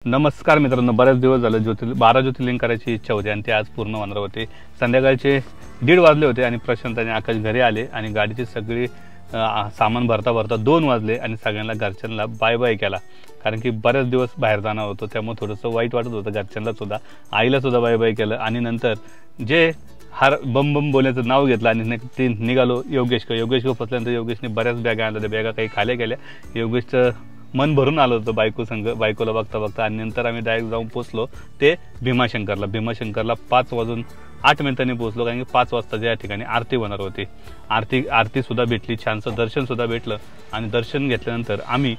नमस्कार मित्रांनो, बरेच दिवस झाले 12 ज्योतिर्लिंग करायची इच्छा होती आणि ते आज पूर्ण होणार होते। संध्याकाळचे 1:30 वाजले होते आणि प्रशांत आणि आकाश घरी आले आणि गाडीची सगळी सामान भरता 2 वाजले आणि सगळ्यांना घरच्यांना बाय बाय केला। कारण की बरेच दिवस बाहेर जाणार होतो त्यामुळे थोडंसं वाईट वाटत होतं घरच्यांना सुद्धा, आईला सुद्धा बाय बाय केलं आणि नंतर जे हर बम बम बोलायचं नाव घेतलं आणि ते निघालो योगेश फसल्यानंतर योगेशने बऱ्याच बॅगा आणल्या, त्या बॅगा काही खाल्या गेल्या। योगेशचं मन भरून आलं होतं बायकोला बघता आणि नंतर आम्ही डायरेक्ट जाऊन पोहोचलो ते भीमाशंकरला 5:08 पोहोचलो। कारण की 5 वाजता या ठिकाणी आरती होणार होती। आरती सुद्धा भेटली, छानसं दर्शन सुद्धा भेटलं आणि दर्शन घेतल्यानंतर आम्ही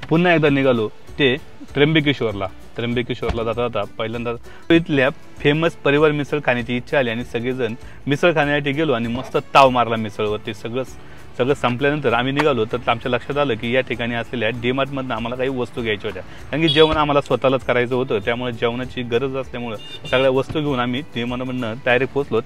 पुन्हा एकदा निघालो ते त्र्यंबकेश्वरला जाता पहिल्यांदा इथल्या फेमस परिवार मिसळ खाण्याची इच्छा आली आणि सगळेजण मिसळ खाण्यासाठी गेलो आणि मस्त ताव मारला मिसळवरती। सगळं संपल्यानंतर आम्ही निघालो तर आमच्या लक्षात आलं की या ठिकाणी असलेल्या डीमार्टमधून आम्हाला काही वस्तू घ्यायच्या होत्या। कारण की जेवण आम्हाला स्वतःलाच करायचं होतं, त्यामुळे जेवणाची गरज असल्यामुळे सगळ्या वस्तू घेऊन आम्ही डीमार्टमधून डायरेक्ट पोहोचलो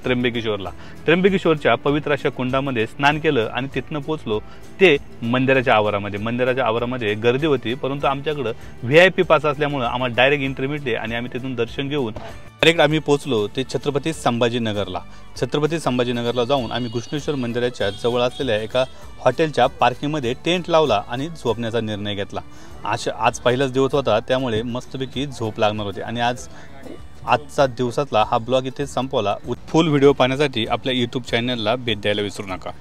त्र्यंबकेश्वरच्या पवित्र अशा कुंडामध्ये स्नान केलं आणि तिथनं पोहोचलो ते मंदिराच्या आवारामध्ये गर्दी होती, परंतु आमच्याकडं VIP पास असल्यामुळे आम्हाला डायरेक्ट एंट्री मिळते आणि आम्ही तिथून दर्शन घेऊन डायरेक्ट आम्ही पोहोचलो ते छत्रपती संभाजीनगरला जाऊन आम्ही घृष्णेश्वर मंदिराच्या जवळ असलेल्या एका हॉटेलच्या पार्किंगमध्ये टेंट लावला आणि झोपण्याचा निर्णय घेतला। आज पहिलाच दिवस होता त्यामुळे मस्तपैकी झोप लागणार होती आणि आजचा दिवसातला हा ब्लॉग इथे संपवला। फुल व्हिडिओ पाहण्यासाठी आपल्या YouTube चॅनलला भेट द्यायला विसरू नका।